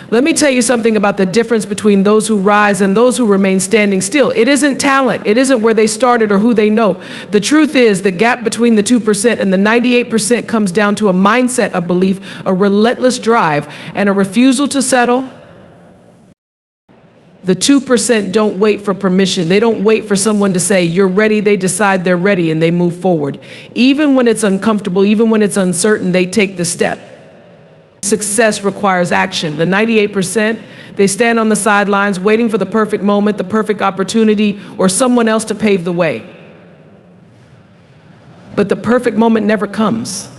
Let me tell you something about the difference between those who rise and those who remain standing still. It isn't talent. It isn't where they started or who they know. The truth is the gap between the 2% and the 98% comes down to a mindset of belief, a relentless drive, and a refusal to settle. The 2% don't wait for permission. They don't wait for someone to say, you're ready. They decide they're ready and they move forward. Even when it's uncomfortable, even when it's uncertain, they take the step. Success requires action. The 98%, they stand on the sidelines waiting for the perfect moment, the perfect opportunity, or someone else to pave the way. But the perfect moment never comes.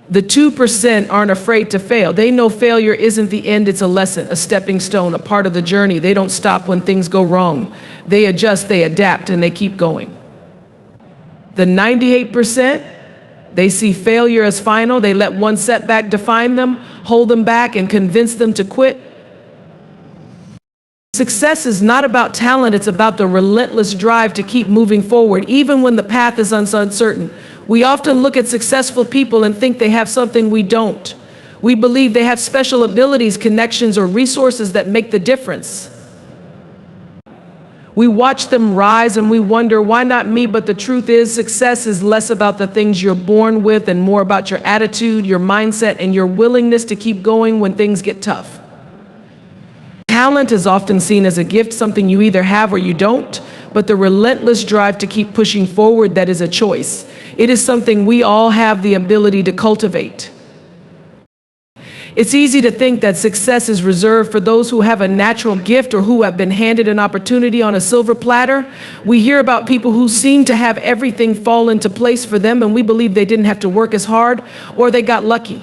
The 2% aren't afraid to fail. They know failure isn't the end, it's a lesson, a stepping stone, a part of the journey. They don't stop when things go wrong. They adjust, they adapt, and they keep going. The 98%, they see failure as final. They let one setback define them, hold them back, and convince them to quit. Success is not about talent. It's about the relentless drive to keep moving forward, even when the path is uncertain. We often look at successful people and think they have something we don't. We believe they have special abilities, connections, or resources that make the difference. We watch them rise and we wonder, why not me? But the truth is, success is less about the things you're born with and more about your attitude, your mindset, and your willingness to keep going when things get tough. Talent is often seen as a gift, something you either have or you don't, but the relentless drive to keep pushing forward, that is a choice. It is something we all have the ability to cultivate. It's easy to think that success is reserved for those who have a natural gift or who have been handed an opportunity on a silver platter. We hear about people who seem to have everything fall into place for them, and we believe they didn't have to work as hard or they got lucky.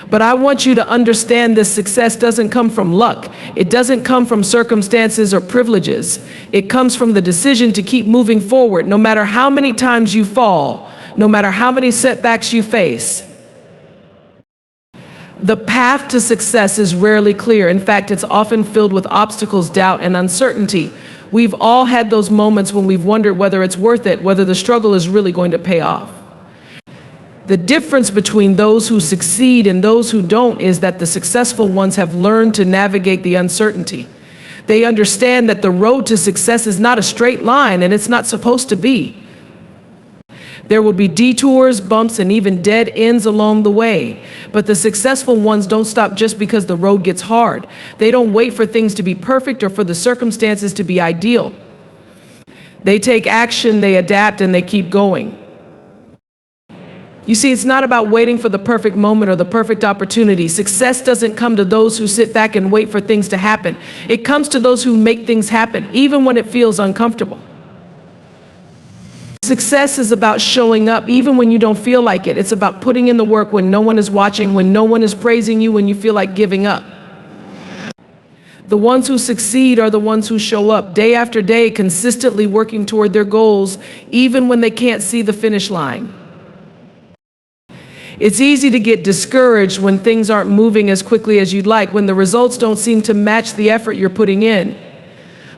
But I want you to understand this success doesn't come from luck. It doesn't come from circumstances or privileges. It comes from the decision to keep moving forward, no matter how many times you fall, no matter how many setbacks you face. The path to success is rarely clear. In fact, it's often filled with obstacles, doubt, and uncertainty. We've all had those moments when we've wondered whether it's worth it, whether the struggle is really going to pay off. The difference between those who succeed and those who don't is that the successful ones have learned to navigate the uncertainty. They understand that the road to success is not a straight line, and it's not supposed to be. There will be detours, bumps, and even dead ends along the way. But the successful ones don't stop just because the road gets hard. They don't wait for things to be perfect or for the circumstances to be ideal. They take action, they adapt, and they keep going. You see, it's not about waiting for the perfect moment or the perfect opportunity. Success doesn't come to those who sit back and wait for things to happen. It comes to those who make things happen, even when it feels uncomfortable. Success is about showing up even when you don't feel like it. It's about putting in the work when no one is watching, when no one is praising you, when you feel like giving up. The ones who succeed are the ones who show up day after day, consistently working toward their goals, even when they can't see the finish line. It's easy to get discouraged when things aren't moving as quickly as you'd like, when the results don't seem to match the effort you're putting in.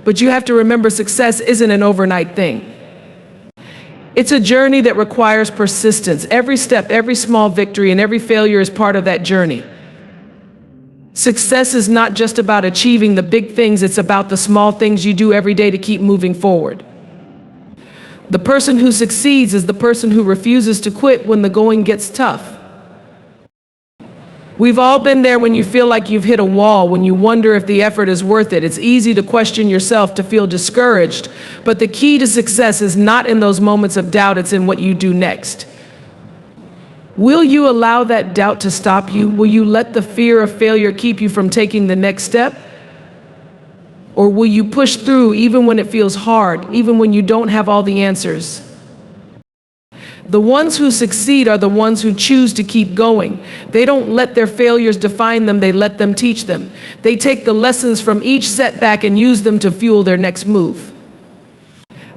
But you have to remember, success isn't an overnight thing. It's a journey that requires persistence. Every step, every small victory, and every failure is part of that journey. Success is not just about achieving the big things, it's about the small things you do every day to keep moving forward. The person who succeeds is the person who refuses to quit when the going gets tough. We've all been there when you feel like you've hit a wall, when you wonder if the effort is worth it. It's easy to question yourself, to feel discouraged. But the key to success is not in those moments of doubt, it's in what you do next. Will you allow that doubt to stop you? Will you let the fear of failure keep you from taking the next step? Or will you push through even when it feels hard, even when you don't have all the answers? The ones who succeed are the ones who choose to keep going. They don't let their failures define them, they let them teach them. They take the lessons from each setback and use them to fuel their next move.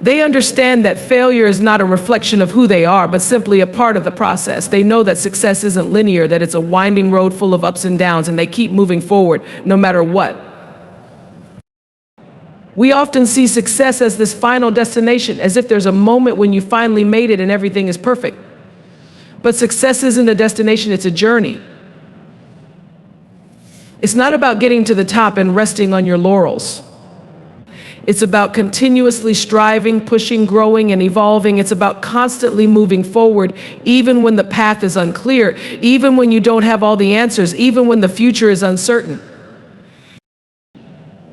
They understand that failure is not a reflection of who they are, but simply a part of the process. They know that success isn't linear, that it's a winding road full of ups and downs, and they keep moving forward no matter what. We often see success as this final destination, as if there's a moment when you finally made it and everything is perfect. But success isn't a destination, it's a journey. It's not about getting to the top and resting on your laurels. It's about continuously striving, pushing, growing, and evolving. It's about constantly moving forward, even when the path is unclear, even when you don't have all the answers, even when the future is uncertain.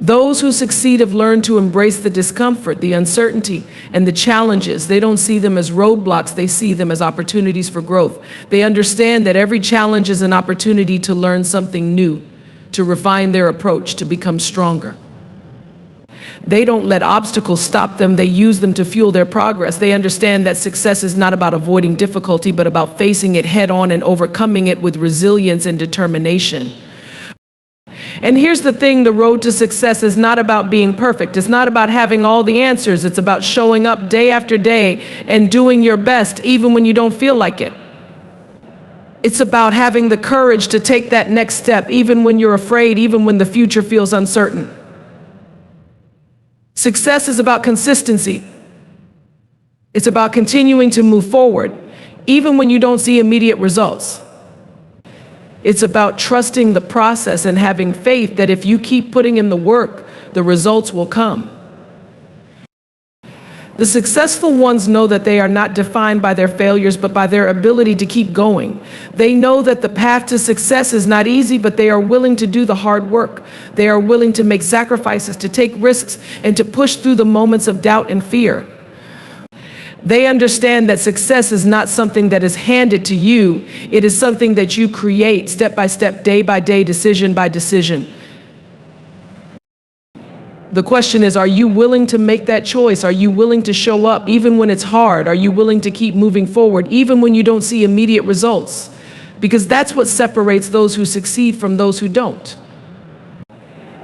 Those who succeed have learned to embrace the discomfort, the uncertainty, and the challenges. They don't see them as roadblocks, they see them as opportunities for growth. They understand that every challenge is an opportunity to learn something new, to refine their approach, to become stronger. They don't let obstacles stop them, they use them to fuel their progress. They understand that success is not about avoiding difficulty, but about facing it head on and overcoming it with resilience and determination. And here's the thing, the road to success is not about being perfect. It's not about having all the answers. It's about showing up day after day and doing your best, even when you don't feel like it. It's about having the courage to take that next step, even when you're afraid, even when the future feels uncertain. Success is about consistency. It's about continuing to move forward, even when you don't see immediate results. It's about trusting the process and having faith that if you keep putting in the work, the results will come. The successful ones know that they are not defined by their failures, but by their ability to keep going. They know that the path to success is not easy, but they are willing to do the hard work. They are willing to make sacrifices, to take risks, and to push through the moments of doubt and fear. They understand that success is not something that is handed to you. It is something that you create step by step, day by day, decision by decision. The question is, are you willing to make that choice? Are you willing to show up even when it's hard? Are you willing to keep moving forward even when you don't see immediate results? Because that's what separates those who succeed from those who don't.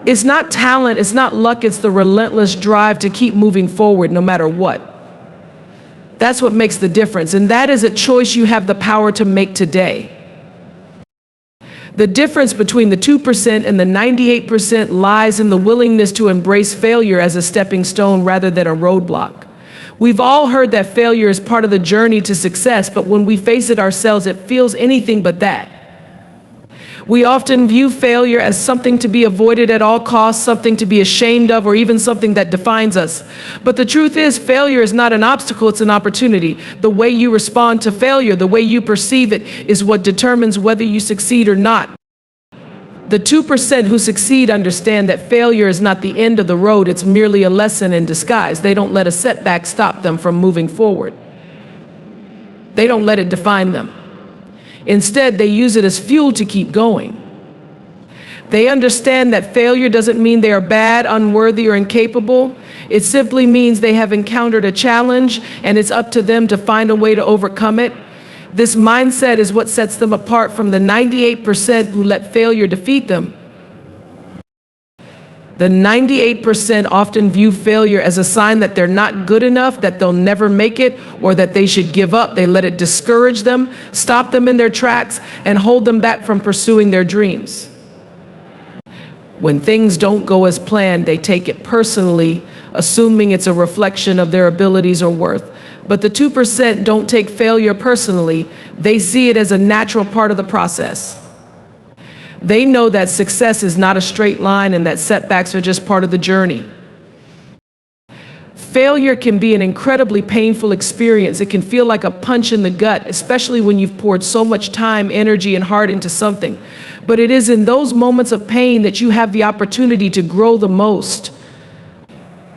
It's not talent, it's not luck, it's the relentless drive to keep moving forward no matter what. That's what makes the difference, and that is a choice you have the power to make today. The difference between the 2% and the 98% lies in the willingness to embrace failure as a stepping stone rather than a roadblock. We've all heard that failure is part of the journey to success, but when we face it ourselves, it feels anything but that. We often view failure as something to be avoided at all costs, something to be ashamed of, or even something that defines us. But the truth is, failure is not an obstacle, it's an opportunity. The way you respond to failure, the way you perceive it, is what determines whether you succeed or not. The 2% who succeed understand that failure is not the end of the road, it's merely a lesson in disguise. They don't let a setback stop them from moving forward. They don't let it define them. Instead, they use it as fuel to keep going. They understand that failure doesn't mean they are bad, unworthy, or incapable. It simply means they have encountered a challenge, and it's up to them to find a way to overcome it. This mindset is what sets them apart from the 98% who let failure defeat them. The 98% often view failure as a sign that they're not good enough, that they'll never make it, or that they should give up. They let it discourage them, stop them in their tracks, and hold them back from pursuing their dreams. When things don't go as planned, they take it personally, assuming it's a reflection of their abilities or worth. But the 2% don't take failure personally. They see it as a natural part of the process. They know that success is not a straight line and that setbacks are just part of the journey. Failure can be an incredibly painful experience. It can feel like a punch in the gut, especially when you've poured so much time, energy, and heart into something. But it is in those moments of pain that you have the opportunity to grow the most.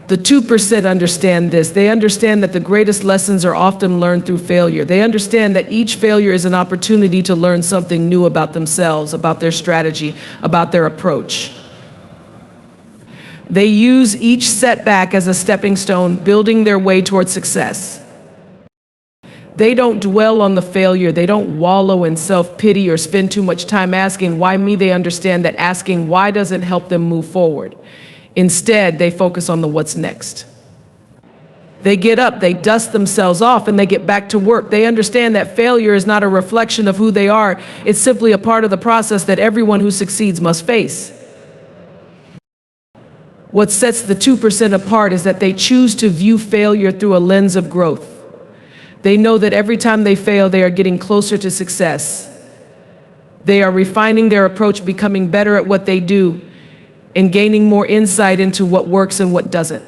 The 2% understand this. They understand that the greatest lessons are often learned through failure. They understand that each failure is an opportunity to learn something new about themselves, about their strategy, about their approach. They use each setback as a stepping stone, building their way towards success. They don't dwell on the failure. They don't wallow in self-pity or spend too much time asking, why me? They understand that asking why doesn't help them move forward. Instead, they focus on the what's next. They get up, they dust themselves off, and they get back to work. They understand that failure is not a reflection of who they are. It's simply a part of the process that everyone who succeeds must face. What sets the 2% apart is that they choose to view failure through a lens of growth. They know that every time they fail, they are getting closer to success. They are refining their approach, becoming better at what they do, and gaining more insight into what works and what doesn't.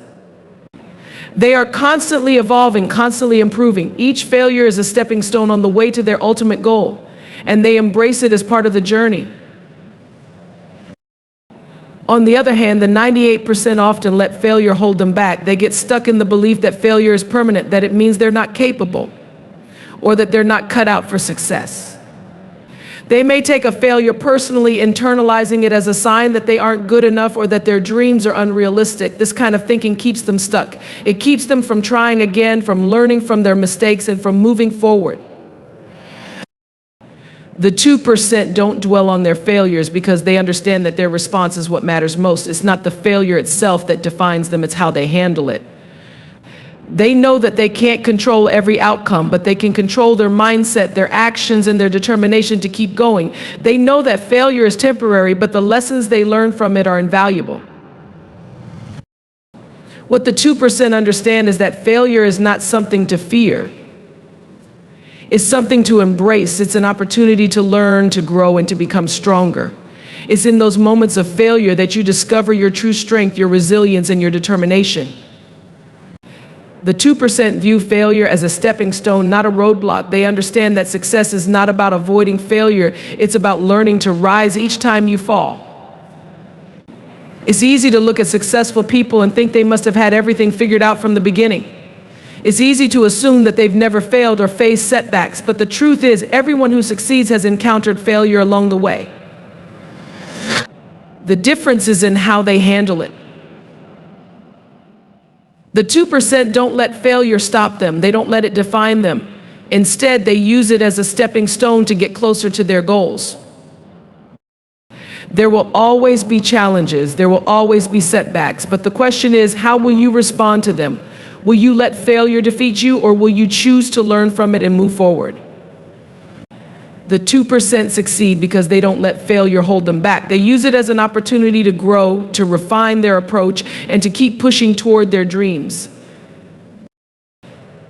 They are constantly evolving, constantly improving. Each failure is a stepping stone on the way to their ultimate goal, and they embrace it as part of the journey. On the other hand, the 98% often let failure hold them back. They get stuck in the belief that failure is permanent, that it means they're not capable, or that they're not cut out for success. They may take a failure personally, internalizing it as a sign that they aren't good enough or that their dreams are unrealistic. This kind of thinking keeps them stuck. It keeps them from trying again, from learning from their mistakes, and from moving forward. The 2% don't dwell on their failures because they understand that their response is what matters most. It's not the failure itself that defines them, it's how they handle it. They know that they can't control every outcome, but they can control their mindset, their actions, and their determination to keep going. They know that failure is temporary, but the lessons they learn from it are invaluable. What the 2% understand is that failure is not something to fear. It's something to embrace. It's an opportunity to learn, to grow, and to become stronger. It's in those moments of failure that you discover your true strength, your resilience, and your determination. The 2% view failure as a stepping stone, not a roadblock. They understand that success is not about avoiding failure. It's about learning to rise each time you fall. It's easy to look at successful people and think they must have had everything figured out from the beginning. It's easy to assume that they've never failed or faced setbacks, but the truth is everyone who succeeds has encountered failure along the way. The difference is in how they handle it. The 2% don't let failure stop them. They don't let it define them. Instead, they use it as a stepping stone to get closer to their goals. There will always be challenges. There will always be setbacks. But the question is, how will you respond to them? Will you let failure defeat you, or will you choose to learn from it and move forward? The 2% succeed because they don't let failure hold them back. They use it as an opportunity to grow, to refine their approach, and to keep pushing toward their dreams.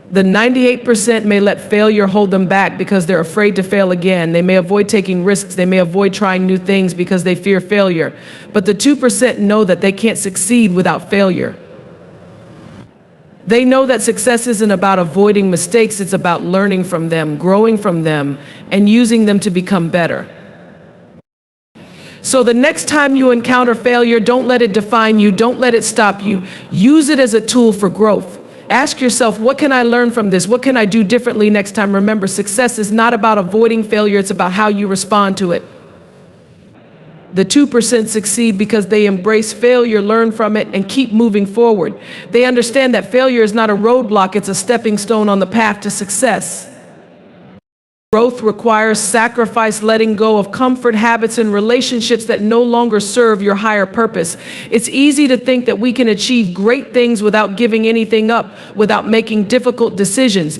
The 98% may let failure hold them back because they're afraid to fail again. They may avoid taking risks. They may avoid trying new things because they fear failure. But the 2% know that they can't succeed without failure. They know that success isn't about avoiding mistakes, it's about learning from them, growing from them, and using them to become better. So the next time you encounter failure, don't let it define you, don't let it stop you. Use it as a tool for growth. Ask yourself, what can I learn from this? What can I do differently next time? Remember, success is not about avoiding failure, it's about how you respond to it. The 2% succeed because they embrace failure, learn from it, and keep moving forward. They understand that failure is not a roadblock, it's a stepping stone on the path to success. Growth requires sacrifice, letting go of comfort, habits, and relationships that no longer serve your higher purpose. It's easy to think that we can achieve great things without giving anything up, without making difficult decisions.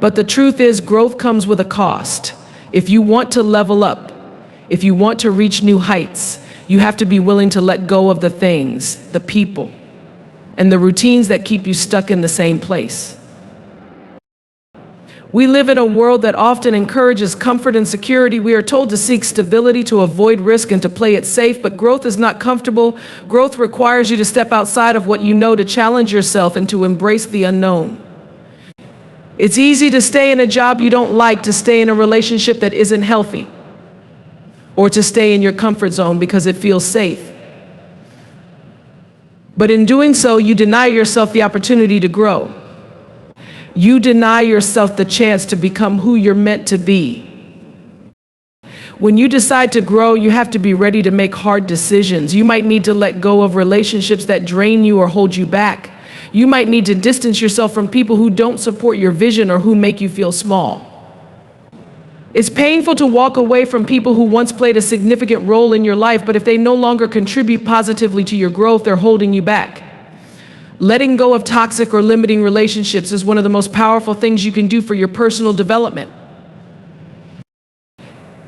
But the truth is, growth comes with a cost. If you want to level up, if you want to reach new heights, you have to be willing to let go of the things, the people, and the routines that keep you stuck in the same place. We live in a world that often encourages comfort and security. We are told to seek stability, to avoid risk, and to play it safe, but growth is not comfortable. Growth requires you to step outside of what you know, to challenge yourself, and to embrace the unknown. It's easy to stay in a job you don't like, to stay in a relationship that isn't healthy, or to stay in your comfort zone because it feels safe. But in doing so, you deny yourself the opportunity to grow. You deny yourself the chance to become who you're meant to be. When you decide to grow, you have to be ready to make hard decisions. You might need to let go of relationships that drain you or hold you back. You might need to distance yourself from people who don't support your vision or who make you feel small. It's painful to walk away from people who once played a significant role in your life, but if they no longer contribute positively to your growth, they're holding you back. Letting go of toxic or limiting relationships is one of the most powerful things you can do for your personal development.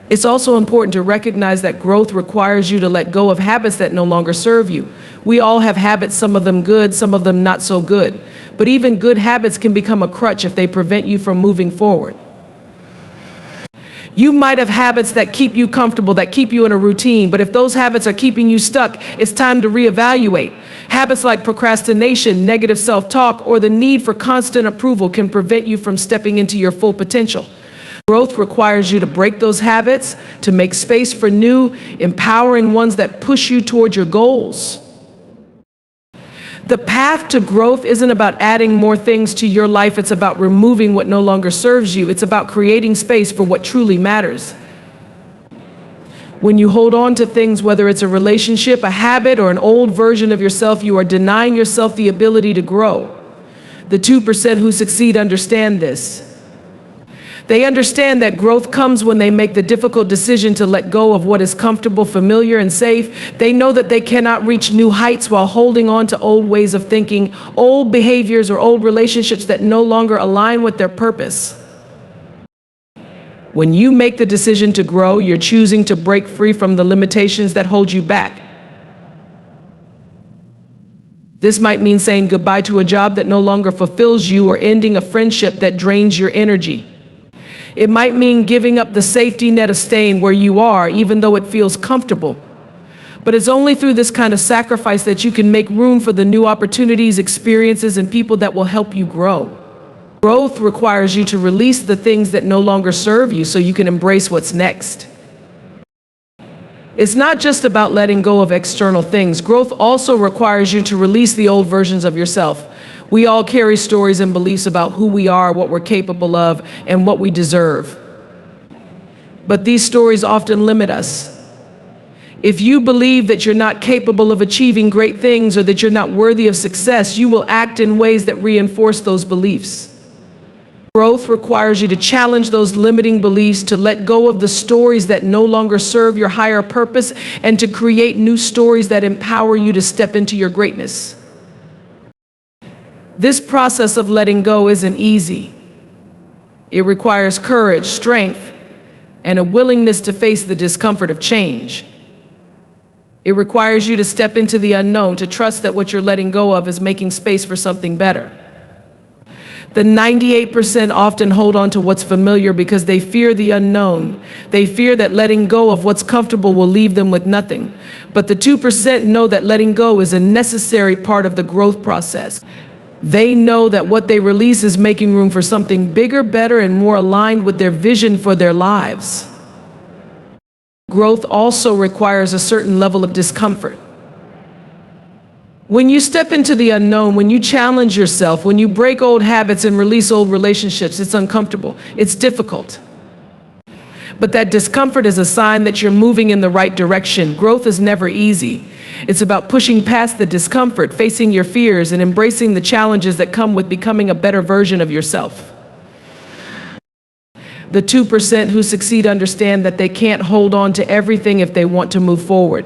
It's also important to recognize that growth requires you to let go of habits that no longer serve you. We all have habits, some of them good, some of them not so good. But even good habits can become a crutch if they prevent you from moving forward. You might have habits that keep you comfortable, that keep you in a routine, but if those habits are keeping you stuck, it's time to reevaluate. Habits like procrastination, negative self-talk, or the need for constant approval can prevent you from stepping into your full potential. Growth requires you to break those habits, to make space for new, empowering ones that push you toward your goals. The path to growth isn't about adding more things to your life. It's about removing what no longer serves you. It's about creating space for what truly matters. When you hold on to things, whether it's a relationship, a habit, or an old version of yourself, you are denying yourself the ability to grow. The 2% who succeed understand this. They understand that growth comes when they make the difficult decision to let go of what is comfortable, familiar, and safe. They know that they cannot reach new heights while holding on to old ways of thinking, old behaviors, or old relationships that no longer align with their purpose. When you make the decision to grow, you're choosing to break free from the limitations that hold you back. This might mean saying goodbye to a job that no longer fulfills you, or ending a friendship that drains your energy. It might mean giving up the safety net of staying where you are, even though it feels comfortable. But it's only through this kind of sacrifice that you can make room for the new opportunities, experiences, and people that will help you grow. Growth requires you to release the things that no longer serve you so you can embrace what's next. It's not just about letting go of external things. Growth also requires you to release the old versions of yourself. We all carry stories and beliefs about who we are, what we're capable of, and what we deserve. But these stories often limit us. If you believe that you're not capable of achieving great things, or that you're not worthy of success, you will act in ways that reinforce those beliefs. Growth requires you to challenge those limiting beliefs, to let go of the stories that no longer serve your higher purpose, and to create new stories that empower you to step into your greatness. This process of letting go isn't easy. It requires courage, strength, and a willingness to face the discomfort of change. It requires you to step into the unknown, to trust that what you're letting go of is making space for something better. The 98% often hold on to what's familiar because they fear the unknown. They fear that letting go of what's comfortable will leave them with nothing. But the 2% know that letting go is a necessary part of the growth process. They know that what they release is making room for something bigger, better, and more aligned with their vision for their lives. Growth also requires a certain level of discomfort. When you step into the unknown, when you challenge yourself, when you break old habits and release old relationships, it's uncomfortable, it's difficult. But that discomfort is a sign that you're moving in the right direction. Growth is never easy. It's about pushing past the discomfort, facing your fears, and embracing the challenges that come with becoming a better version of yourself. The 2% who succeed understand that they can't hold on to everything if they want to move forward.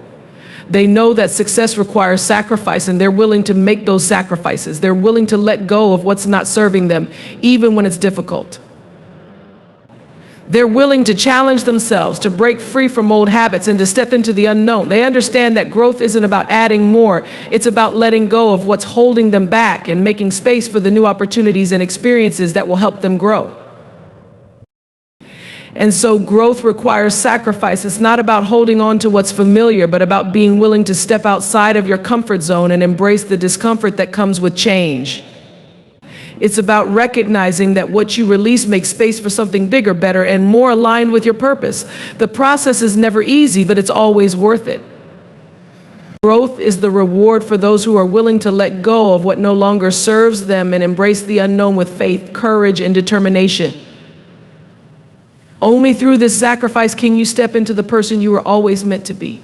They know that success requires sacrifice, and they're willing to make those sacrifices. They're willing to let go of what's not serving them, even when it's difficult. They're willing to challenge themselves, to break free from old habits, and to step into the unknown. They understand that growth isn't about adding more. It's about letting go of what's holding them back and making space for the new opportunities and experiences that will help them grow. And so growth requires sacrifice. It's not about holding on to what's familiar, but about being willing to step outside of your comfort zone and embrace the discomfort that comes with change. It's about recognizing that what you release makes space for something bigger, better, and more aligned with your purpose. The process is never easy, but it's always worth it. Growth is the reward for those who are willing to let go of what no longer serves them and embrace the unknown with faith, courage, and determination. Only through this sacrifice can you step into the person you were always meant to be.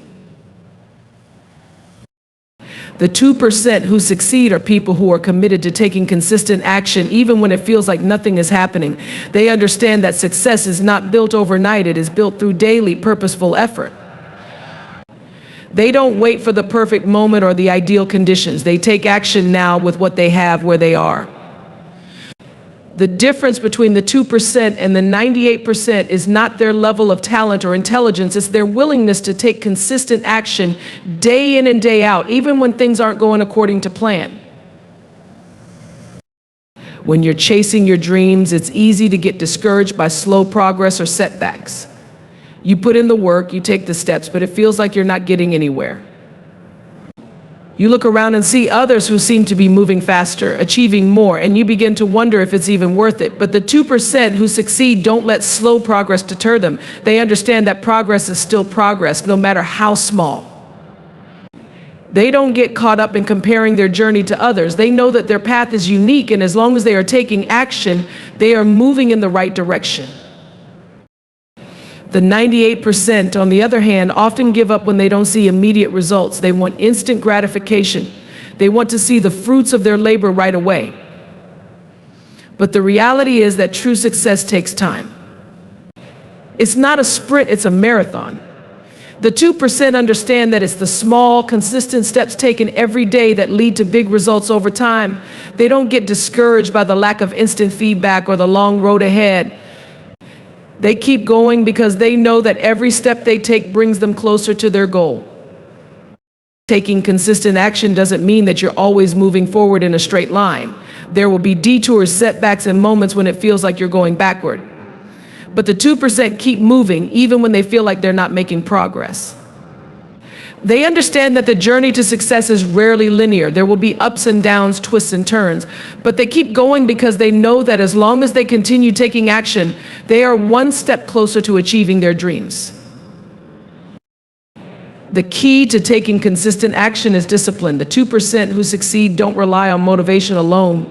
The 2% who succeed are people who are committed to taking consistent action even when it feels like nothing is happening. They understand that success is not built overnight, it is built through daily, purposeful effort. They don't wait for the perfect moment or the ideal conditions. They take action now with what they have where they are. The difference between the 2% and the 98% is not their level of talent or intelligence, it's their willingness to take consistent action day in and day out, even when things aren't going according to plan. When you're chasing your dreams, it's easy to get discouraged by slow progress or setbacks. You put in the work, you take the steps, but it feels like you're not getting anywhere. You look around and see others who seem to be moving faster, achieving more, and you begin to wonder if it's even worth it. But the 2% who succeed don't let slow progress deter them. They understand that progress is still progress, no matter how small. They don't get caught up in comparing their journey to others. They know that their path is unique, and as long as they are taking action, they are moving in the right direction. The 98%, on the other hand, often give up when they don't see immediate results. They want instant gratification. They want to see the fruits of their labor right away. But the reality is that true success takes time. It's not a sprint, it's a marathon. The 2% understand that it's the small, consistent steps taken every day that lead to big results over time. They don't get discouraged by the lack of instant feedback or the long road ahead. They keep going because they know that every step they take brings them closer to their goal. Taking consistent action doesn't mean that you're always moving forward in a straight line. There will be detours, setbacks, and moments when it feels like you're going backward. But the 2% keep moving even when they feel like they're not making progress. They understand that the journey to success is rarely linear. There will be ups and downs, twists and turns, but they keep going because they know that as long as they continue taking action, they are one step closer to achieving their dreams. The key to taking consistent action is discipline. The 2% who succeed don't rely on motivation alone.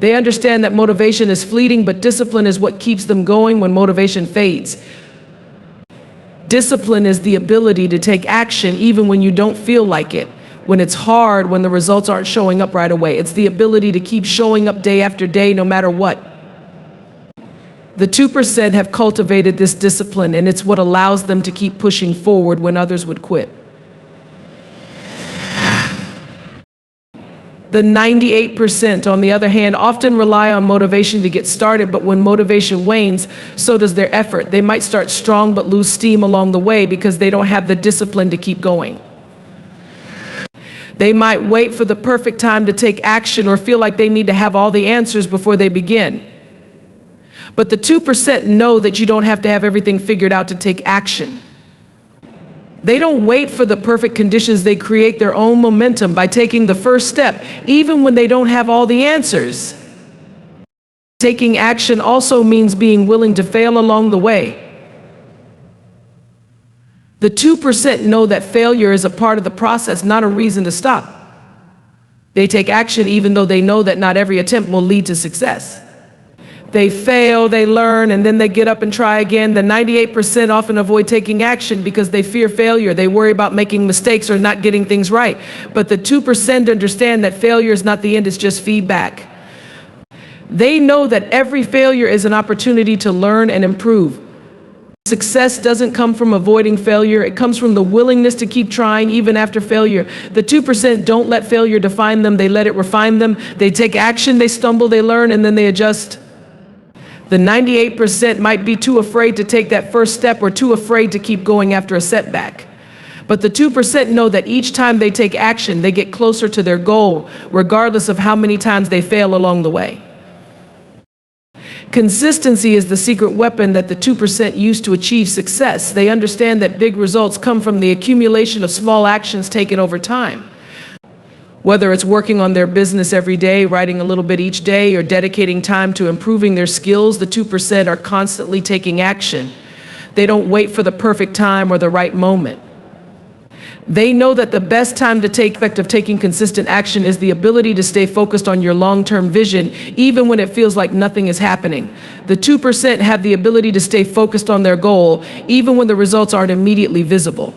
They understand that motivation is fleeting, but discipline is what keeps them going when motivation fades. Discipline is the ability to take action even when you don't feel like it, when it's hard, when the results aren't showing up right away. It's the ability to keep showing up day after day, no matter what. The 2% have cultivated this discipline, and it's what allows them to keep pushing forward when others would quit. The 98%, on the other hand, often rely on motivation to get started, but when motivation wanes, so does their effort. They might start strong but lose steam along the way because they don't have the discipline to keep going. They might wait for the perfect time to take action or feel like they need to have all the answers before they begin. But the 2% know that you don't have to have everything figured out to take action. They don't wait for the perfect conditions. They create their own momentum by taking the first step, even when they don't have all the answers. Taking action also means being willing to fail along the way. The 2% know that failure is a part of the process, not a reason to stop. They take action even though they know that not every attempt will lead to success. They fail, they learn, and then they get up and try again. The 98% often avoid taking action because they fear failure. They worry about making mistakes or not getting things right. But the 2% understand that failure is not the end, it's just feedback. They know that every failure is an opportunity to learn and improve. Success doesn't come from avoiding failure, it comes from the willingness to keep trying even after failure. The 2% don't let failure define them, they let it refine them. They take action, they stumble, they learn, and then they adjust. The 98% might be too afraid to take that first step or too afraid to keep going after a setback. But the 2% know that each time they take action, they get closer to their goal, regardless of how many times they fail along the way. Consistency is the secret weapon that the 2% use to achieve success. They understand that big results come from the accumulation of small actions taken over time. Whether it's working on their business every day, writing a little bit each day, or dedicating time to improving their skills, the 2% are constantly taking action. They don't wait for the perfect time or the right moment. They know that the best time to take effect of taking consistent action is the ability to stay focused on your long-term vision, even when it feels like nothing is happening. The 2% have the ability to stay focused on their goal, even when the results aren't immediately visible.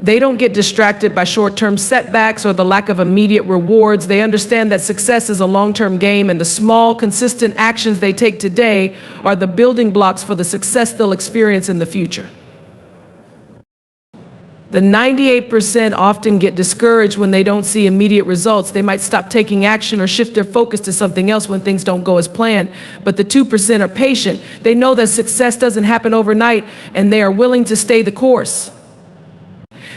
They don't get distracted by short-term setbacks or the lack of immediate rewards. They understand that success is a long-term game, and the small, consistent actions they take today are the building blocks for the success they'll experience in the future. The 98% often get discouraged when they don't see immediate results. They might stop taking action or shift their focus to something else when things don't go as planned. But the 2% are patient. They know that success doesn't happen overnight, and they are willing to stay the course.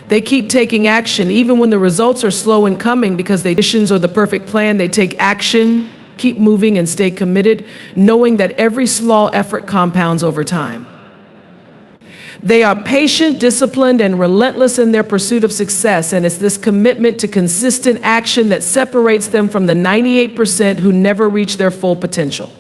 They keep taking action even when the results are slow in coming because they visions or the perfect plan. They take action, keep moving, and stay committed, knowing that every small effort compounds over time. They are patient, disciplined, and relentless in their pursuit of success, and it's this commitment to consistent action that separates them from the 98% who never reach their full potential.